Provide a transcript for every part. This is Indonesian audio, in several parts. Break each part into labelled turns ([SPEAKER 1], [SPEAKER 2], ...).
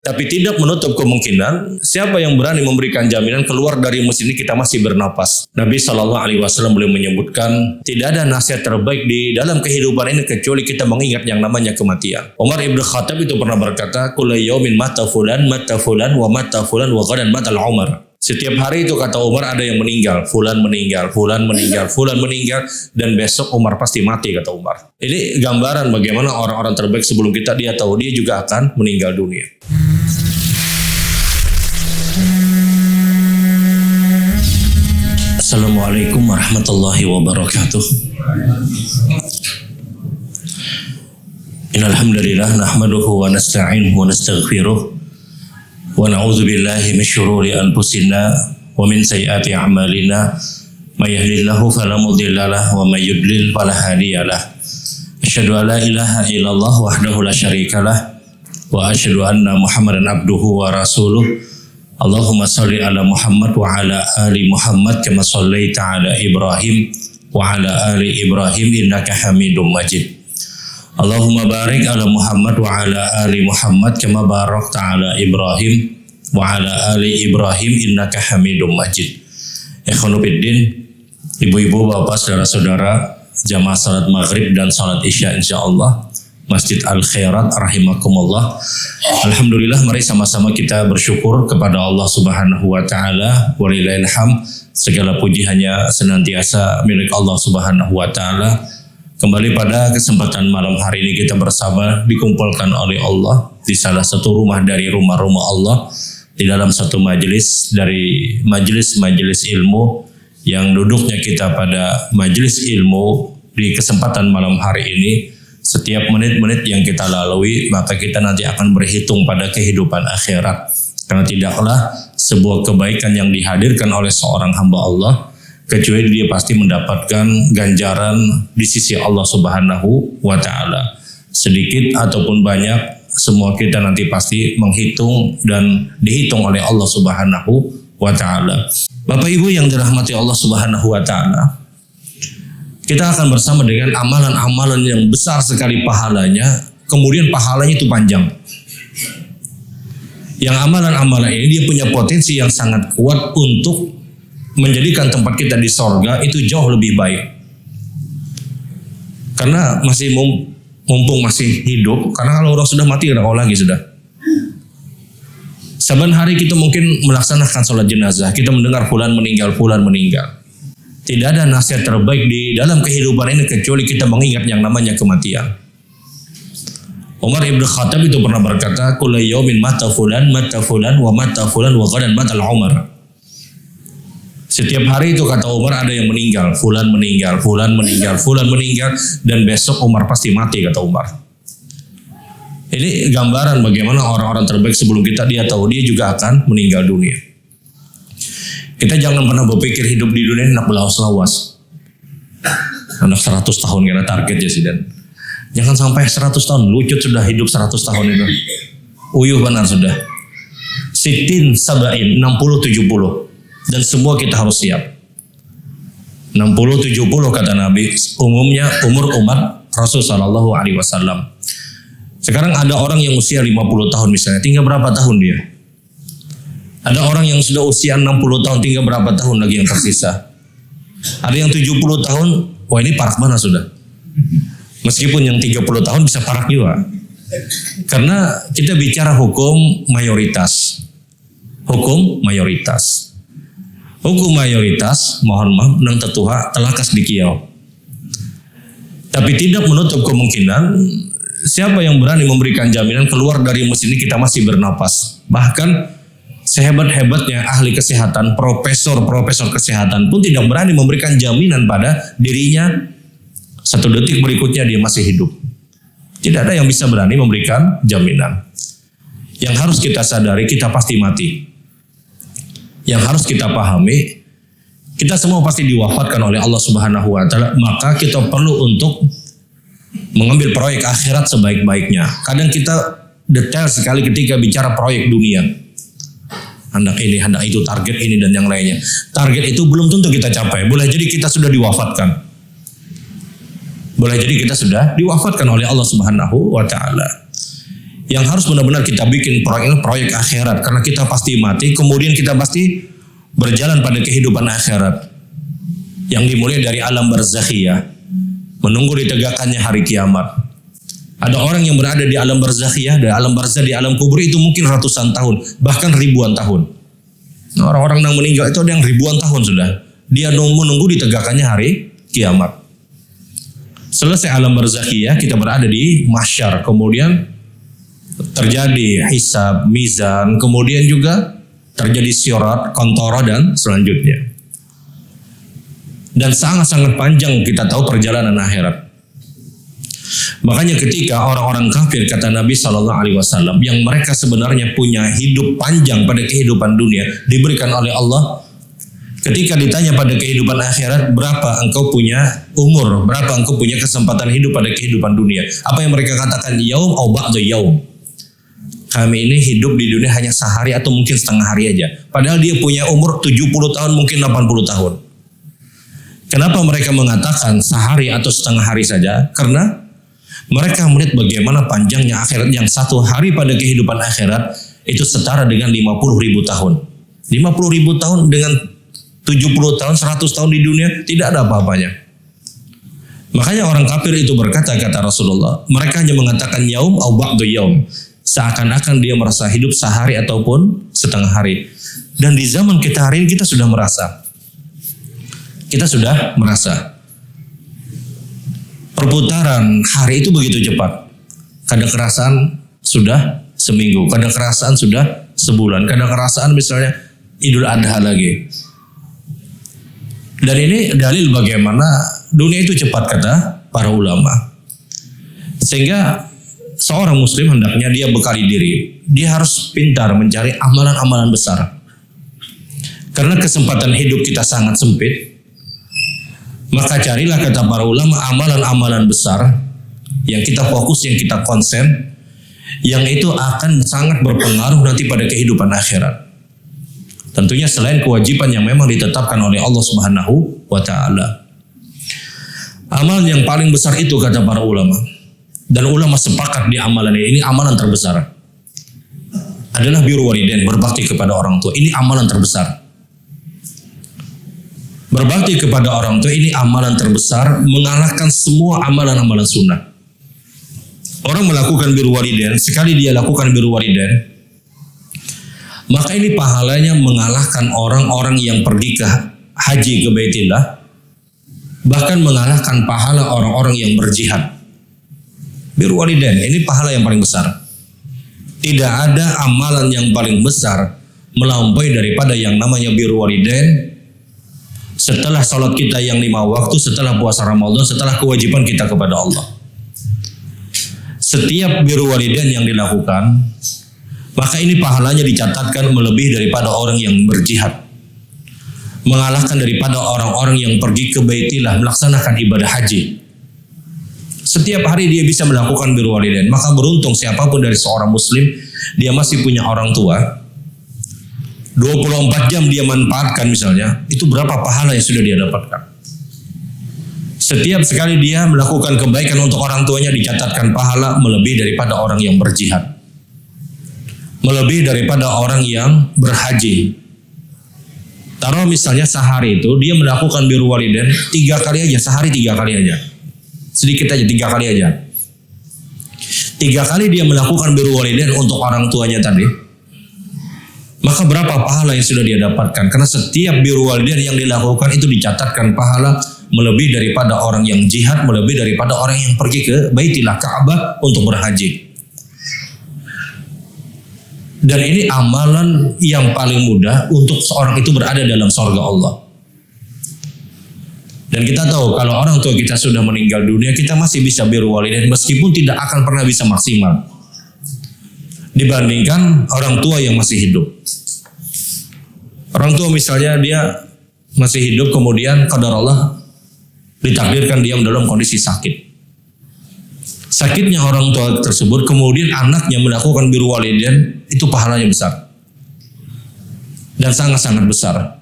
[SPEAKER 1] Tapi tidak menutup kemungkinan siapa yang berani memberikan jaminan keluar dari masjid ini kita masih bernapas. Nabi SAW beliau menyebutkan tidak ada nasihat terbaik di dalam kehidupan ini kecuali kita mengingat yang namanya kematian. Umar ibn Khattab itu pernah berkata, "Kullu yaumin mata fulan wa mata fulan wa ghadan matal Umar." Setiap hari itu kata Umar ada yang meninggal, fulan meninggal, fulan meninggal, fulan meninggal, dan besok Umar pasti mati kata Umar. Ini gambaran bagaimana orang-orang terbaik sebelum kita dia tahu dia juga akan meninggal dunia. Assalamualaikum warahmatullahi wabarakatuh. Innal hamdalillah nahmaduhu wa nasta'inuhu wa nastaghfiruh wa na'udzu billahi min syururi anfusina wa min sayyiati a'malina may yahdihillahu fala mudilla lahu wa may yudlil fala hadiyalah. Asyhadu an la ilaha illallah wahdahu la syarikalah wa asyhadu anna Muhammadan abduhu wa rasuluh. Allahumma salli ala Muhammad wa ala ali Muhammad kama sallaita ala Ibrahim wa ala ali Ibrahim innaka Hamidum Majid. Allahumma barik ala Muhammad wa ala ali Muhammad kama barakta ala Ibrahim wa ala ali Ibrahim innaka Hamidum Majid. Ikhwanu fiddin, ibu-ibu, bapak, saudara-saudara, jamaah salat maghrib dan salat isya insyaallah Masjid Al-Khairat rahimakumullah. Alhamdulillah, mari sama-sama kita bersyukur kepada Allah Subhanahu wa taala. Walillahil hamd. Segala puji hanya senantiasa milik Allah Subhanahu wa taala. Kembali pada kesempatan malam hari ini kita bersama dikumpulkan oleh Allah di salah satu rumah dari rumah-rumah Allah, di dalam satu majelis dari majelis-majelis ilmu yang duduknya kita pada majelis ilmu di kesempatan malam hari ini. Setiap menit-menit yang kita lalui, maka kita nanti akan berhitung pada kehidupan akhirat. Karena tidaklah sebuah kebaikan yang dihadirkan oleh seorang hamba Allah, kecuali dia pasti mendapatkan ganjaran di sisi Allah Subhanahu wa ta'ala. Sedikit ataupun banyak, semua kita nanti pasti menghitung dan dihitung oleh Allah Subhanahu wa ta'ala. Bapak Ibu yang dirahmati Allah Subhanahu wa ta'ala, kita akan bersama dengan amalan-amalan yang besar sekali pahalanya, kemudian pahalanya itu panjang. Yang amalan-amalan ini dia punya potensi yang sangat kuat untuk menjadikan tempat kita di sorga itu jauh lebih baik. Karena masih mumpung masih hidup, karena kalau orang sudah mati tidak mau lagi sudah. Saban hari kita mungkin melaksanakan sholat jenazah, kita mendengar fulan meninggal, fulan meninggal. Tidak ada nasihat terbaik di dalam kehidupan ini kecuali kita mengingat yang namanya kematian. Umar ibn Khattab itu pernah berkata, "Kullu yaumin mata fulan wa mata fulan wa ghadan matal Umar." Setiap hari itu kata Umar ada yang meninggal, fulan meninggal, fulan meninggal, fulan meninggal, dan besok Umar pasti mati kata Umar. Ini gambaran bagaimana orang-orang terbaik sebelum kita dia tahu dia juga akan meninggal dunia. Kita jangan pernah berpikir hidup di dunia ini nak belawas-lawas. Anak 100 tahun karena targetnya sih, dan jangan sampai 100 tahun. Lucut sudah hidup 100 tahun itu. Uyuh benar sudah. Sitin sabain 60-70. Dan semua kita harus siap. 60-70 kata Nabi. Umumnya umur umat Rasul Sallallahu Alaihi Wasallam. Sekarang ada orang yang usia 50 tahun misalnya. Tinggal berapa tahun dia? Ada orang yang sudah usia 60 tahun, tinggal berapa tahun lagi yang tersisa. Ada yang 70 tahun, wah ini parak mana sudah. Meskipun yang 30 tahun bisa parak juga. Karena kita bicara hukum mayoritas. Hukum mayoritas. Hukum mayoritas, mohon maaf, nang tetuha telakas di kiau. Tapi tidak menutup kemungkinan siapa yang berani memberikan jaminan keluar dari masjid ini kita masih bernapas. Bahkan sehebat-hebatnya ahli kesehatan, profesor kesehatan pun tidak berani memberikan jaminan pada dirinya 1 detik berikutnya dia masih hidup. Tidak ada yang bisa berani memberikan jaminan. Yang harus kita sadari, kita pasti mati. Yang harus kita pahami, kita semua pasti diwafatkan oleh Allah Subhanahu wa ta'ala. Maka kita perlu untuk mengambil proyek akhirat sebaik-baiknya. Kadang kita detail sekali ketika bicara proyek dunia. Hendak ini, hendak itu, target ini dan yang lainnya. Target itu belum tentu kita capai. Boleh jadi kita sudah diwafatkan. Boleh jadi kita sudah diwafatkan oleh Allah Subhanahu wa ta'ala. yang harus benar-benar kita bikin proyek akhirat, karena kita pasti mati, kemudian kita pasti berjalan pada kehidupan akhirat yang dimulai dari alam barzakhiyah, menunggu ditegakkannya hari kiamat. Ada orang yang berada di alam barzakhiyah, di alam barzakh, di alam kubur itu mungkin ratusan tahun, bahkan ribuan tahun. Orang-orang yang meninggal itu ada yang ribuan tahun sudah. Dia menunggu ditegakkannya hari kiamat. Selesai alam barzakhiyah, kita berada di mahsyar, kemudian terjadi hisab, mizan, kemudian juga terjadi sirat, kontoro, dan selanjutnya. Dan sangat-sangat panjang kita tahu perjalanan akhirat. Makanya ketika orang-orang kafir, kata Nabi SAW, yang mereka sebenarnya punya hidup panjang pada kehidupan dunia, diberikan oleh Allah, ketika ditanya pada kehidupan akhirat, berapa engkau punya umur, berapa engkau punya kesempatan hidup pada kehidupan dunia, apa yang mereka katakan? Yaum au ba'du yaum. Kami ini hidup di dunia hanya sehari atau mungkin setengah hari aja. Padahal dia punya umur 70 tahun, mungkin 80 tahun. Kenapa mereka mengatakan sehari atau setengah hari saja? Karena mereka melihat bagaimana panjangnya akhirat, yang satu hari pada kehidupan akhirat itu setara dengan 50.000 tahun. 50.000 tahun dengan 70 tahun, 100 tahun di dunia, tidak ada apa-apanya. Makanya orang kafir itu berkata, kata Rasulullah, mereka hanya mengatakan yaum au ba'du yaum. Seakan-akan dia merasa hidup sehari ataupun setengah hari. Dan di zaman kita hari ini kita sudah merasa. Perputaran hari itu begitu cepat. Kadang kerasaan sudah seminggu, kadang kerasaan sudah sebulan, kadang kerasaan misalnya Idul Adha lagi. Dan ini dalil bagaimana dunia itu cepat, kata para ulama. Sehingga seorang muslim hendaknya dia bekali diri. Dia harus pintar mencari amalan-amalan besar. Karena kesempatan hidup kita sangat sempit. Maka carilah, kata para ulama, amalan-amalan besar yang kita fokus, yang kita konsen, yang itu akan sangat berpengaruh nanti pada kehidupan akhirat. Tentunya selain kewajiban yang memang ditetapkan oleh Allah Subhanahu wa Ta'ala. Amal yang paling besar itu, kata para ulama, dan ulama sepakat di amalan ini amalan terbesar, adalah birru walidain, berbakti kepada orang tua. Ini amalan terbesar. Berbakti kepada orang tua ini amalan terbesar, mengalahkan semua amalan-amalan sunnah. Orang melakukan birru walidain, sekali dia lakukan birru walidain, maka ini pahalanya mengalahkan orang-orang yang pergi ke haji ke Baitillah, bahkan mengalahkan pahala orang-orang yang berjihad. Birru walidain ini pahala yang paling besar. Tidak ada amalan yang paling besar melampaui daripada yang namanya birru walidain. Setelah salat kita yang 5 waktu, setelah puasa Ramadan, setelah kewajiban kita kepada Allah. Setiap birru walidain yang dilakukan, maka ini pahalanya dicatatkan melebihi daripada orang yang berjihad, mengalahkan daripada orang-orang yang pergi ke Baitillah melaksanakan ibadah haji. Setiap hari dia bisa melakukan birru walidain. Maka beruntung siapapun dari seorang muslim, dia masih punya orang tua, 24 jam dia manfaatkan misalnya, itu berapa pahala yang sudah dia dapatkan. Setiap sekali dia melakukan kebaikan untuk orang tuanya, dicatatkan pahala melebihi daripada orang yang berjihad, melebihi daripada orang yang berhaji. Taruh misalnya sehari itu dia melakukan birru walidain 3 kali aja, sehari 3 kali aja. Sedikit aja, 3 kali aja. 3 kali dia melakukan birru walidain untuk orang tuanya tadi, maka berapa pahala yang sudah dia dapatkan? Karena setiap birru walidain yang dilakukan itu dicatatkan pahala melebihi daripada orang yang jihad, melebihi daripada orang yang pergi ke Baitillah, Ka'bah untuk berhaji. Dan ini amalan yang paling mudah untuk seorang itu berada dalam surga Allah. Dan kita tahu kalau orang tua kita sudah meninggal dunia, kita masih bisa birru walidain meskipun tidak akan pernah bisa maksimal dibandingkan orang tua yang masih hidup. Orang tua misalnya dia masih hidup, kemudian qadar Allah ditakdirkan dia dalam kondisi sakit. Sakitnya orang tua tersebut, kemudian anaknya melakukan birru walidain, itu pahalanya besar dan sangat-sangat besar.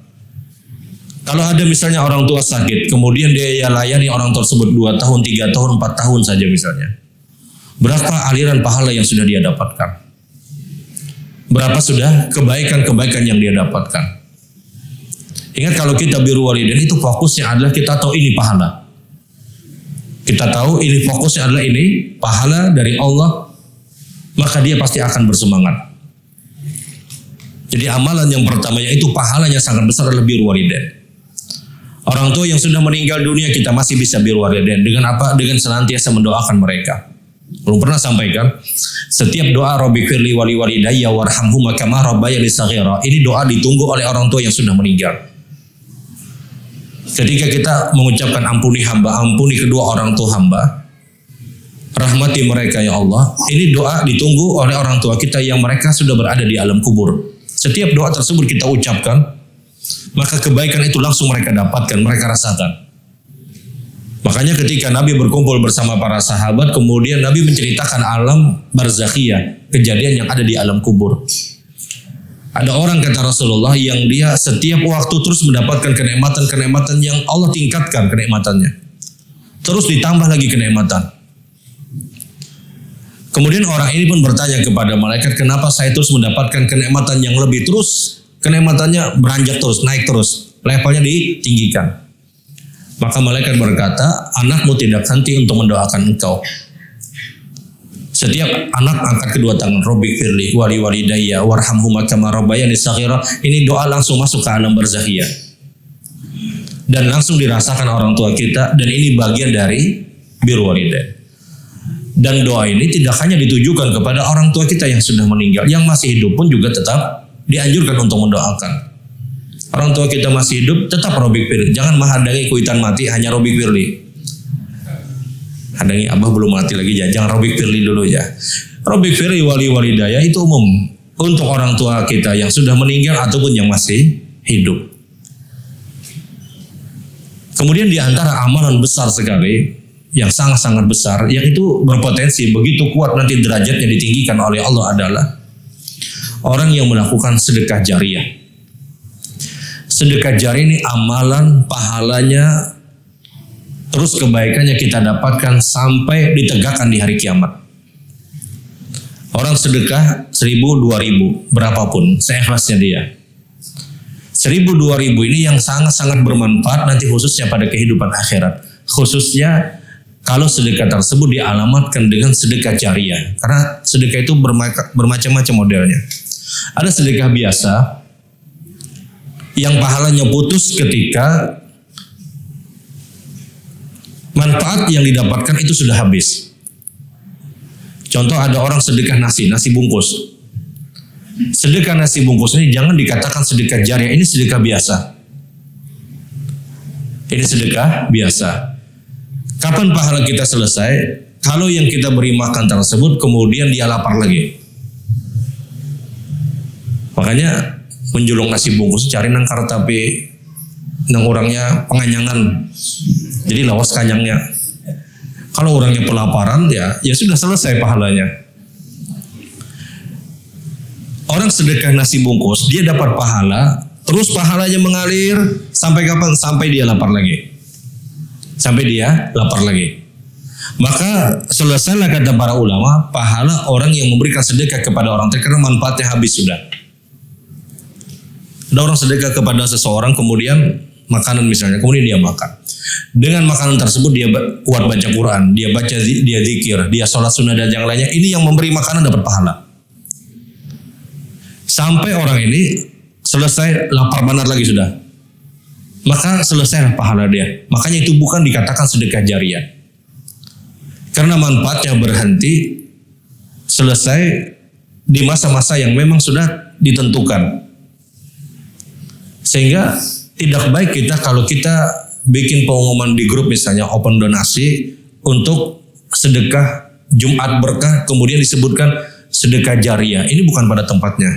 [SPEAKER 1] Kalau ada misalnya orang tua sakit, kemudian dia layani orang tersebut 2 tahun, 3 tahun, 4 tahun saja misalnya, Berapa aliran pahala yang sudah dia dapatkan? Berapa sudah kebaikan-kebaikan yang dia dapatkan? Ingat, kalau kita birrul walidain itu fokusnya adalah kita tahu ini pahala. Kita tahu ini fokusnya adalah ini pahala dari Allah, maka dia pasti akan bersemangat. Jadi amalan yang pertama yaitu pahalanya sangat besar adalah birrul walidain. Orang tua yang sudah meninggal dunia kita masih bisa birrul walidain dengan apa? Dengan senantiasa mendoakan mereka. Belum pernah sampaikan, setiap doa Rabbi firli wali walidayya warhamhuma kama rabbayani shaghira, ini doa ditunggu oleh orang tua yang sudah meninggal. Ketika kita mengucapkan ampuni hamba, ampuni kedua orang tua hamba, rahmati mereka ya Allah, ini doa ditunggu oleh orang tua kita yang mereka sudah berada di alam kubur. Setiap doa tersebut kita ucapkan, maka kebaikan itu langsung mereka dapatkan, mereka rasakan. Makanya ketika Nabi berkumpul bersama para sahabat, kemudian Nabi menceritakan alam barzakhiyah, kejadian yang ada di alam kubur. Ada orang, kata Rasulullah, yang dia setiap waktu terus mendapatkan kenikmatan-kenikmatan yang Allah tingkatkan kenikmatannya. Terus ditambah lagi kenikmatan. Kemudian orang ini pun bertanya kepada malaikat, kenapa saya terus mendapatkan kenikmatan yang lebih, terus kenikmatannya beranjak terus, naik terus, levelnya ditinggikan. Maka malaikat berkata, anakmu tidak henti untuk mendoakan engkau. Setiap anak angkat kedua tangan, Rabbi firli wali walidayya warhamhuma kama rabbayani shaghira, ini doa langsung masuk ke alam barzakhiyah. Dan langsung dirasakan orang tua kita, dan ini bagian dari birrul walidain. Dan doa ini tidak hanya ditujukan kepada orang tua kita yang sudah meninggal, yang masih hidup pun juga tetap dianjurkan untuk mendoakan. Orang tua kita masih hidup, tetap Rabbi firli. Jangan menghadangi kuitan mati hanya Rabbi firli. Hadangi abah belum mati lagi, jangan Rabbi firli dulu ya. Rabbi firli wali walidayya itu umum untuk orang tua kita yang sudah meninggal ataupun yang masih hidup. Kemudian di antara amalan besar sekali yang sangat-sangat besar, yang itu berpotensi begitu kuat nanti derajatnya ditinggikan oleh Allah adalah orang yang melakukan sedekah jariyah. Sedekah jari ini amalan pahalanya terus kebaikannya kita dapatkan sampai ditegakkan di hari kiamat. Orang sedekah 1.000, 2.000, berapapun, seikhlasnya dia. 1.000, 2.000 ini yang sangat-sangat bermanfaat nanti khususnya pada kehidupan akhirat. Khususnya kalau sedekah tersebut dialamatkan dengan sedekah jariyah. Karena sedekah itu bermacam-macam modelnya. Ada sedekah biasa yang pahalanya putus ketika manfaat yang didapatkan itu sudah habis. Contoh, ada orang sedekah nasi bungkus. Sedekah nasi bungkus ini jangan dikatakan sedekah jariah, ini sedekah biasa. Ini sedekah biasa. Kapan pahala kita selesai? Kalau yang kita beri makan tersebut kemudian dia lapar lagi. Makanya menjulung nasi bungkus cari nangkar tapi nang orangnya penganyangan, jadi lawas kanyangnya. Kalau orangnya pelaparan ya sudah selesai pahalanya. Orang sedekah nasi bungkus dia dapat pahala, terus pahalanya mengalir sampai kapan? Sampai dia lapar lagi. Sampai dia lapar lagi. Maka selesailah, kata para ulama, pahala orang yang memberikan sedekah kepada orang karena manfaatnya habis sudah. Ada orang sedekah kepada seseorang, kemudian makanan misalnya, kemudian dia makan. Dengan makanan tersebut dia kuat baca Quran, dia baca, dia zikir, dia sholat sunnah dan yang lainnya. Ini yang memberi makanan dapat pahala. Sampai orang ini selesai lapar benar lagi sudah. Maka selesai pahala dia. Makanya itu bukan dikatakan sedekah jariyah. Karena manfaatnya berhenti selesai di masa-masa yang memang sudah ditentukan. Sehingga tidak baik kita kalau kita bikin pengumuman di grup misalnya open donasi untuk sedekah Jumat berkah, kemudian disebutkan sedekah jariyah. Ini bukan pada tempatnya.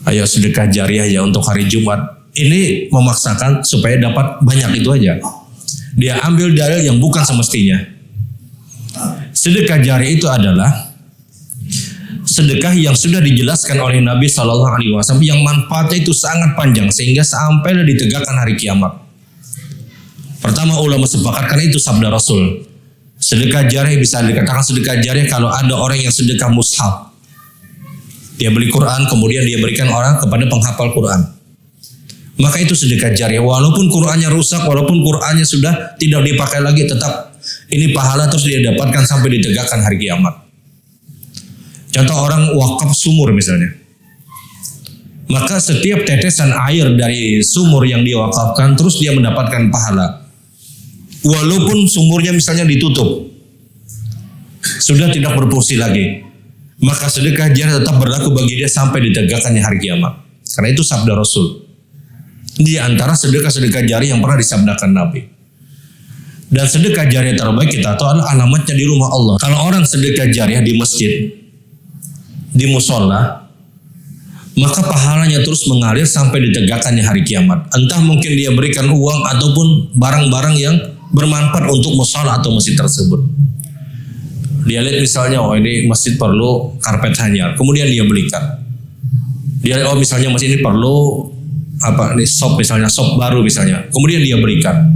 [SPEAKER 1] Ayo sedekah jariyah ya untuk hari Jumat. Ini memaksakan supaya dapat banyak, itu aja. Dia ambil dalil yang bukan semestinya. Sedekah jariyah itu adalah sedekah yang sudah dijelaskan oleh Nabi SAW yang manfaatnya itu sangat panjang sehingga sampai ditegakkan hari kiamat. Pertama ulama sepakat karena itu sabda Rasul. Sedekah jariah bisa dikatakan sedekah jariah kalau ada orang yang sedekah mushaf. Dia beli Quran, kemudian dia berikan orang kepada penghafal Quran. Maka itu sedekah jariah. Walaupun Qurannya rusak, walaupun Qurannya sudah tidak dipakai lagi, tetap ini pahala terus dia dapatkan sampai ditegakkan hari kiamat. Contoh orang wakaf sumur misalnya. Maka setiap tetesan air dari sumur yang dia wakafkan terus dia mendapatkan pahala. Walaupun sumurnya misalnya ditutup, sudah tidak berfungsi lagi, maka sedekah jariah tetap berlaku bagi dia sampai ditegakkannya hari kiamat. Karena itu sabda Rasul. Di antara sedekah-sedekah jariah yang pernah disabdakan Nabi. Dan sedekah jariah terbaik kita tahu adalah alamatnya di rumah Allah. Kalau orang sedekah jariah di masjid, di musola, maka pahalanya terus mengalir sampai ditegakkannya hari kiamat. Entah mungkin dia berikan uang ataupun barang-barang yang bermanfaat untuk musola atau masjid tersebut. Dia lihat misalnya, oh ini masjid perlu karpet hanyar, kemudian dia belikan. Dia lihat, oh misalnya masjid ini perlu ini sop misalnya, sop baru misalnya, kemudian dia berikan.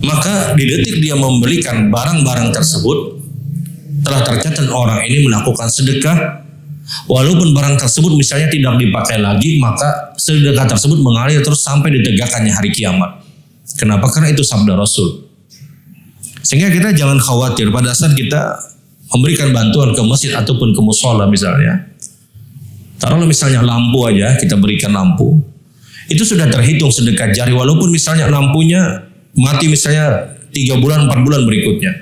[SPEAKER 1] Maka di detik dia membelikan barang-barang tersebut, telah tercatat orang ini melakukan sedekah. Walaupun barang tersebut misalnya tidak dipakai lagi, maka sedekah tersebut mengalir terus sampai ditegakkannya hari kiamat. Kenapa? Karena itu sabda Rasul. Sehingga kita jangan khawatir pada saat kita memberikan bantuan ke masjid ataupun ke musola misalnya. Taruhlah misalnya lampu aja, kita berikan lampu. Itu sudah terhitung sedekah jariah. Walaupun misalnya lampunya mati misalnya 3 bulan, 4 bulan berikutnya.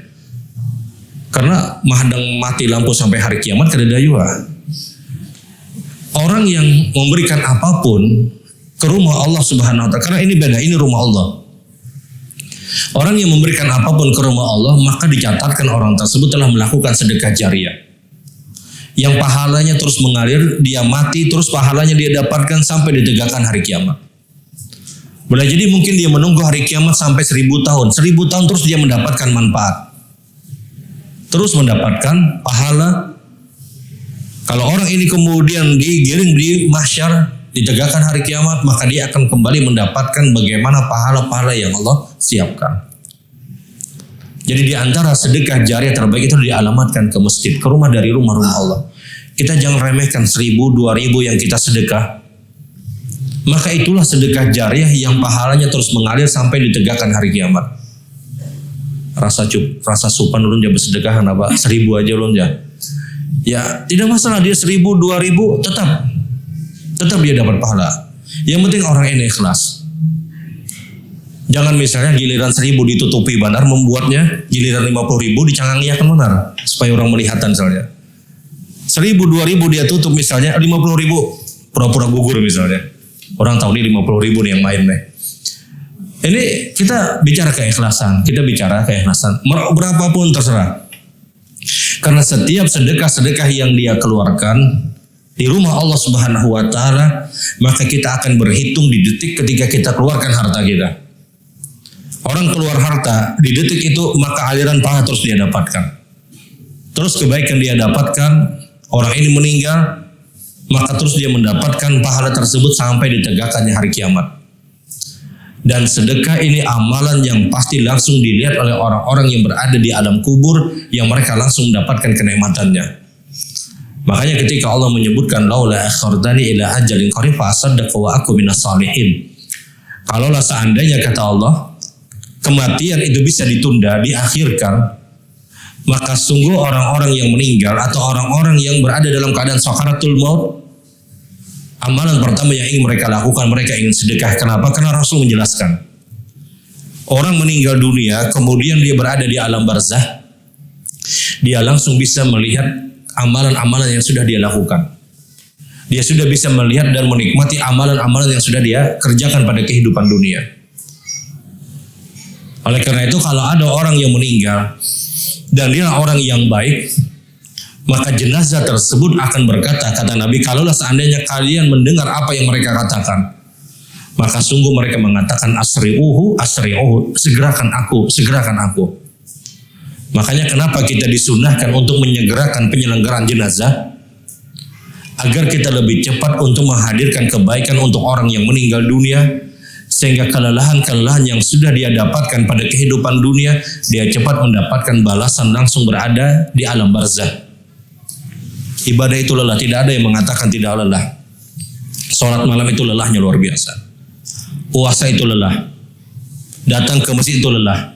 [SPEAKER 1] Karena mahadang mati lampu sampai hari kiamat kada dayuha. Orang yang memberikan apapun ke rumah Allah Subhanahu wa taala, karena ini beda, ini rumah Allah. Orang yang memberikan apapun ke rumah Allah, maka dicatatkan orang tersebut telah melakukan sedekah jariah. Yang pahalanya terus mengalir, dia mati terus pahalanya dia dapatkan sampai ditegakkan hari kiamat. Boleh jadi mungkin dia menunggu hari kiamat sampai 1000 tahun. 1000 tahun terus dia mendapatkan manfaat. Terus mendapatkan pahala. Kalau orang ini kemudian digiring di mahsyar, ditegakkan hari kiamat, maka dia akan kembali mendapatkan bagaimana pahala-pahala yang Allah siapkan. Jadi di antara sedekah jariah terbaik itu dialamatkan ke masjid, ke rumah dari rumah-rumah Allah. Kita jangan remehkan 1000, 2000 yang kita sedekah. Maka itulah sedekah jariah yang pahalanya terus mengalir sampai ditegakkan hari kiamat. Rasa supan ulun dia bersedekah kenapa? 1000 aja ulun ya. Ya tidak masalah, dia 1000, 2000 tetap dia dapat pahala. Yang penting orang ini ikhlas. Jangan misalnya giliran 1000 ditutupi benar, membuatnya giliran 50.000 dicangangiakan benar supaya orang melihatan misalnya. 1000, 2000 dia tutup misalnya, 50.000 pura-pura gugur misalnya. Orang tahu ini 50.000 nih yang main nih. Ini kita bicara keikhlasan, berapapun terserah. Karena setiap sedekah-sedekah yang dia keluarkan di rumah Allah Subhanahu wa taala, maka kita akan berhitung di detik ketika kita keluarkan harta kita. Orang keluar harta di detik itu, maka aliran pahala terus dia dapatkan. Terus kebaikan dia dapatkan, orang ini meninggal, maka terus dia mendapatkan pahala tersebut sampai ditegakkannya hari kiamat. Dan sedekah ini amalan yang pasti langsung dilihat oleh orang-orang yang berada di alam kubur, yang mereka langsung mendapatkan kenikmatannya. Makanya ketika Allah menyebutkan laula akhartani ila ajalin qarib fa asaddaqu wa aku minas salihin. Kalaulah seandainya kata Allah, kematian itu bisa ditunda, diakhirkan, maka sungguh orang-orang yang meninggal atau orang-orang yang berada dalam keadaan sakaratul maut, amalan pertama yang ingin mereka lakukan, mereka ingin sedekah. Kenapa? Karena Rasul menjelaskan, orang meninggal dunia kemudian dia berada di alam barzah, dia langsung bisa melihat amalan-amalan yang sudah dia lakukan. Dia sudah bisa melihat dan menikmati amalan-amalan yang sudah dia kerjakan pada kehidupan dunia. Oleh karena itu kalau ada orang yang meninggal dan dia orang yang baik, maka jenazah tersebut akan berkata, kata Nabi, kalaulah seandainya kalian mendengar apa yang mereka katakan, maka sungguh mereka mengatakan asri'uhu, segerakan aku. Makanya kenapa kita disunahkan untuk menyegerakan penyelenggaraan jenazah, agar kita lebih cepat untuk menghadirkan kebaikan untuk orang yang meninggal dunia, sehingga kelelahan-kelelahan yang sudah dia dapatkan pada kehidupan dunia, dia cepat mendapatkan balasan langsung berada di alam barzah. Ibadah itu lelah, tidak ada yang mengatakan tidak lelah. Sholat malam itu lelahnya luar biasa. Puasa itu lelah. Datang ke masjid itu lelah.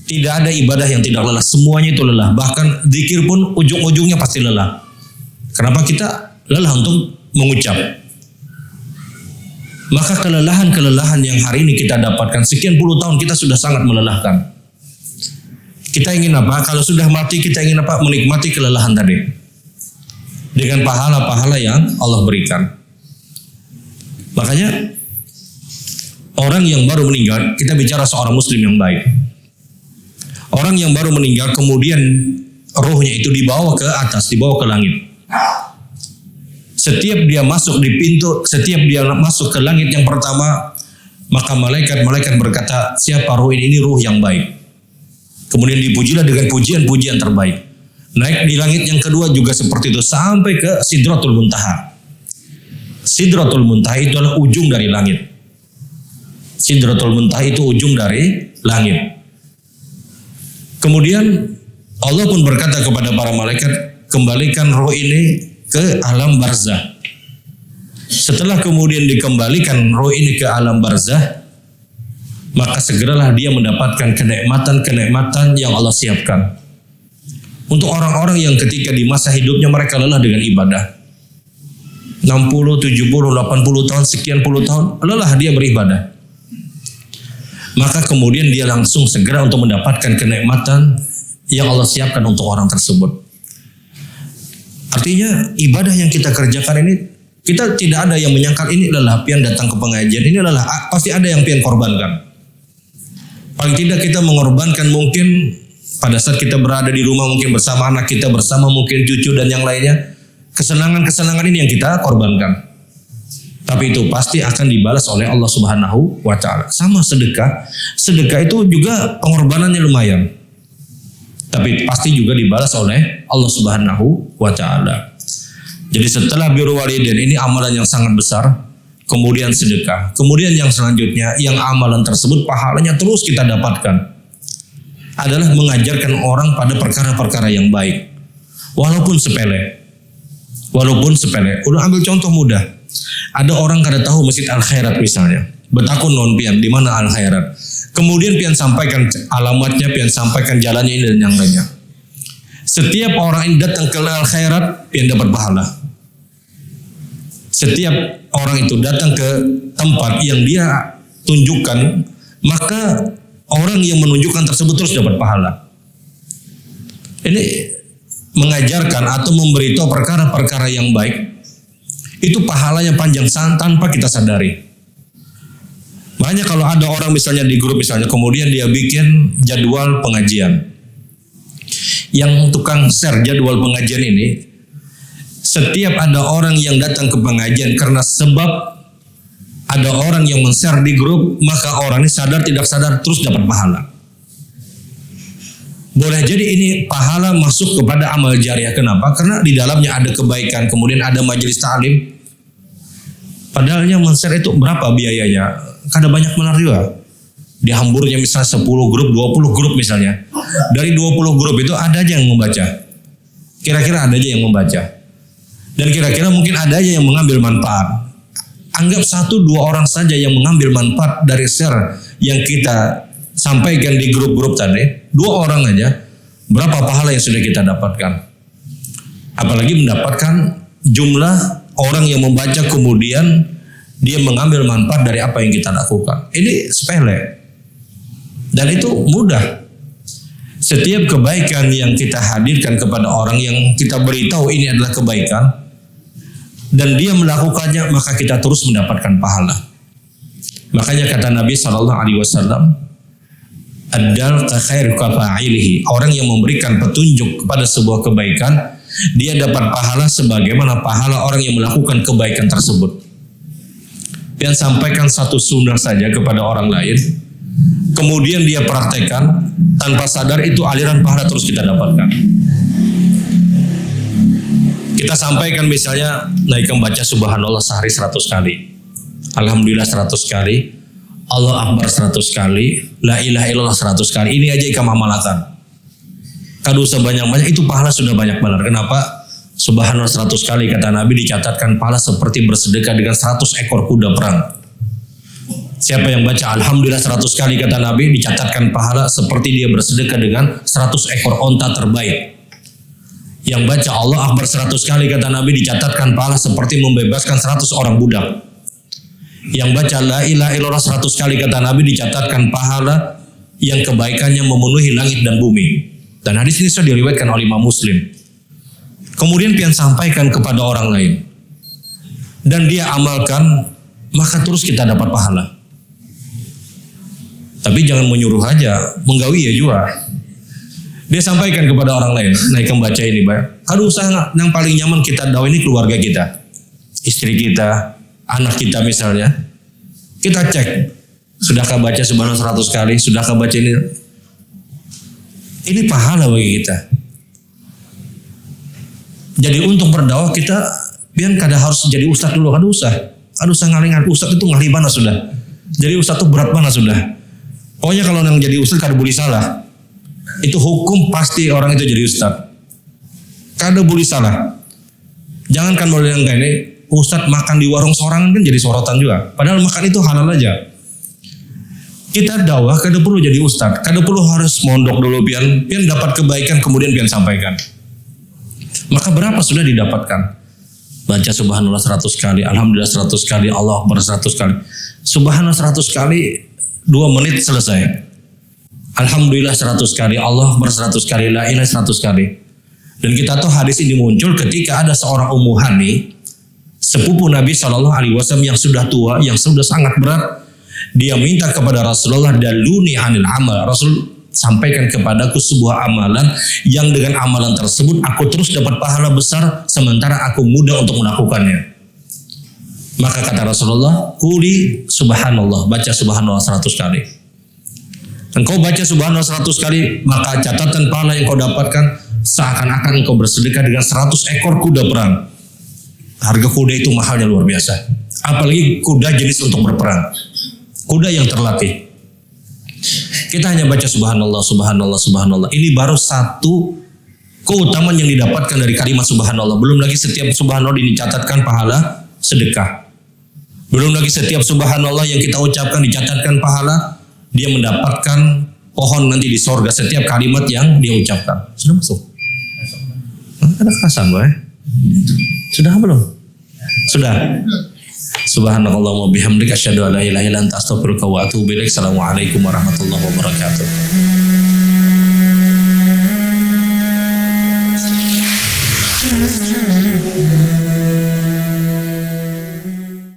[SPEAKER 1] Tidak ada ibadah yang tidak lelah, semuanya itu lelah. Bahkan zikir pun ujung-ujungnya pasti lelah. Kenapa kita lelah untuk mengucap? Maka kelelahan-kelelahan yang hari ini kita dapatkan, sekian puluh tahun kita sudah sangat melelahkan. Kita ingin apa? Kalau sudah mati kita ingin apa? Menikmati kelelahan tadi. Dengan pahala-pahala yang Allah berikan. Makanya orang yang baru meninggal, kita bicara seorang muslim yang baik. Orang yang baru meninggal kemudian rohnya itu dibawa ke atas, dibawa ke langit. Setiap dia masuk di pintu, setiap dia masuk ke langit yang pertama, maka malaikat-malaikat berkata, siapa roh ini roh yang baik. Kemudian dipujilah dengan pujian-pujian terbaik. Naik di langit yang kedua juga seperti itu sampai ke Sidratul Muntaha. Sidratul Muntaha itu adalah ujung dari langit. Sidratul Muntaha itu ujung dari langit. Kemudian Allah pun berkata kepada para malaikat, kembalikan roh ini ke alam barzah. Setelah kemudian dikembalikan roh ini ke alam barzah, maka segeralah dia mendapatkan kenikmatan-kenikmatan yang Allah siapkan. Untuk orang-orang yang ketika di masa hidupnya mereka lelah dengan ibadah. 60, 70, 80 tahun, sekian puluh tahun, lelah dia beribadah. Maka kemudian dia langsung segera untuk mendapatkan kenikmatan yang Allah siapkan untuk orang tersebut. Artinya ibadah yang kita kerjakan ini, kita tidak ada yang menyangkal ini lelah pian datang ke pengajian, ini lelah, pasti ada yang pian korbankan. Paling tidak kita mengorbankan mungkin pada saat kita berada di rumah mungkin bersama anak kita, bersama mungkin cucu dan yang lainnya. Kesenangan-kesenangan ini yang kita korbankan. Tapi itu pasti akan dibalas oleh Allah Subhanahu wa Ta'ala. Sama sedekah. Sedekah itu juga pengorbanannya lumayan. Tapi pasti juga dibalas oleh Allah Subhanahu wa Ta'ala. Jadi setelah birrul walidain ini amalan yang sangat besar, kemudian sedekah, kemudian yang selanjutnya yang amalan tersebut pahalanya terus kita dapatkan adalah mengajarkan orang pada perkara-perkara yang baik. Walaupun sepele. Walaupun sepele. Udah ambil contoh mudah. Ada orang kada tahu Masjid Al Khairat misalnya. Betakun non pian di mana Al Khairat. Kemudian pian sampaikan alamatnya, pian sampaikan jalannya ini dan yang lainnya. Setiap orang yang datang ke Al Khairat pian dapat pahala. Setiap orang itu datang ke tempat yang dia tunjukkan, maka orang yang menunjukkan tersebut terus dapat pahala. Ini mengajarkan atau memberitahu perkara-perkara yang baik. Itu pahalanya panjang tanpa kita sadari. Makanya kalau ada orang misalnya di grup misalnya, kemudian dia bikin jadwal pengajian. Yang tukang share jadwal pengajian ini, setiap ada orang yang datang ke pengajian karena sebab ada orang yang men-share di grup, maka orang ini sadar tidak sadar terus dapat pahala. Boleh jadi ini pahala masuk kepada amal jariah. Kenapa? Karena di dalamnya ada kebaikan, kemudian ada majelis ta'lim. Padahal yang men-share itu berapa biayanya? Kada banyak benar juga. Di Hamburgnya misalnya 10 grup, 20 grup misalnya. Dari 20 grup itu ada aja yang membaca. Kira-kira ada aja yang membaca. Dan kira-kira mungkin ada aja yang mengambil manfaat. Anggap 1-2 orang saja yang mengambil manfaat dari share yang kita sampaikan di grup-grup tadi. 2 orang aja. Berapa pahala yang sudah kita dapatkan. Apalagi mendapatkan jumlah orang yang membaca kemudian dia mengambil manfaat dari apa yang kita lakukan. Ini sepele. Dan itu mudah. Setiap kebaikan yang kita hadirkan kepada orang yang kita beritahu ini adalah kebaikan dan dia melakukannya, maka kita terus mendapatkan pahala. Makanya kata Nabi SAW, Ad-dal ka khair ka fa'ilihi. Orang yang memberikan petunjuk kepada sebuah kebaikan, dia dapat pahala sebagaimana pahala orang yang melakukan kebaikan tersebut. Dan sampaikan satu sunnah saja kepada orang lain, kemudian dia praktekkan tanpa sadar, itu aliran pahala terus kita dapatkan. Kita sampaikan misalnya naik membaca subhanallah sehari 100 kali, alhamdulillah 100 kali, Allah Akbar 100 kali, la ilaha illallah 100 kali. Ini aja ikam amalatan. Kalau sebanyak-banyak itu pahala sudah banyak benar. Kenapa? Subhanallah 100 kali kata Nabi dicatatkan pahala seperti bersedekah dengan 100 ekor kuda perang. Siapa yang baca Alhamdulillah 100 kali kata Nabi dicatatkan pahala seperti dia bersedekah dengan 100 ekor onta terbaik. Yang baca Allah Akbar 100 kali kata Nabi dicatatkan pahala seperti membebaskan 100 orang budak. Yang baca la ilaha illallah 100 kali kata Nabi dicatatkan pahala yang kebaikannya memenuhi langit dan bumi. Dan hadis ini sudah diriwayatkan oleh Imam Muslim. Kemudian pian sampaikan kepada orang lain. Dan dia amalkan, maka terus kita dapat pahala. Tapi jangan menyuruh aja, menggawi ya juga. Dia sampaikan kepada orang lain, naik membaca ini, Pak. Aduh, usaha yang paling nyaman kita dakwah ini keluarga kita. Istri kita, anak kita misalnya. Kita cek, sudahkah baca subhanallah 100 kali, sudahkah baca ini? Ini pahala bagi kita. Jadi untuk berdakwah kita, biar kada harus jadi ustaz dulu, kada usah ngalingan. Ustaz itu ngalih mana sudah. Jadi ustaz itu berat mana sudah. Pokoknya kalau yang jadi ustaz kada boleh salah. Itu hukum pasti orang itu jadi ustaz. Kada boleh salah. Jangan kan boleh yang kayak ini, ustaz makan di warung sorangan kan jadi sorotan juga. Padahal makan itu halal aja. Kita dakwah kada perlu jadi ustaz. Kada perlu harus mondok dulu pian dapat kebaikan kemudian pian sampaikan. Maka berapa sudah didapatkan? Baca subhanallah 100 kali, alhamdulillah 100 kali, Allah Akbar 100 kali. Subhanallah 100 kali 2 menit selesai. Alhamdulillah 100 kali, Allah Akbar 100 kali, la ilaha 100 kali. Dan kita tahu hadis ini muncul ketika ada seorang Ummu Hani, sepupu Nabi SAW yang sudah tua, yang sudah sangat berat. Dia minta kepada Rasulullah, daluni anil amal. Rasul sampaikan kepadaku sebuah amalan yang dengan amalan tersebut aku terus dapat pahala besar sementara aku muda untuk melakukannya. Maka kata Rasulullah, kuli subhanallah, baca subhanallah 100 kali. Dan kau baca subhanallah 100 kali, maka catatan pahala yang kau dapatkan seakan-akan kau bersedekah dengan 100 ekor kuda perang. Harga kuda itu mahalnya luar biasa. Apalagi kuda jenis untuk berperang. Kuda yang terlatih. Kita hanya baca subhanallah, subhanallah, subhanallah. Ini baru satu keutamaan yang didapatkan dari kalimat subhanallah. Belum lagi setiap subhanallah dicatatkan pahala sedekah. Belum lagi setiap subhanallah yang kita ucapkan dicatatkan pahala. Dia mendapatkan pohon nanti di sorga setiap kalimat yang dia ucapkan. Sudah masuk? Ada kasam, Boy? Sudah belum? Sudah. Subhanallah wa bihamdika asyhadu an la ilaha illa anta astaghfiruka wa atubu ilaik. Assalamualaikum warahmatullahi wabarakatuh.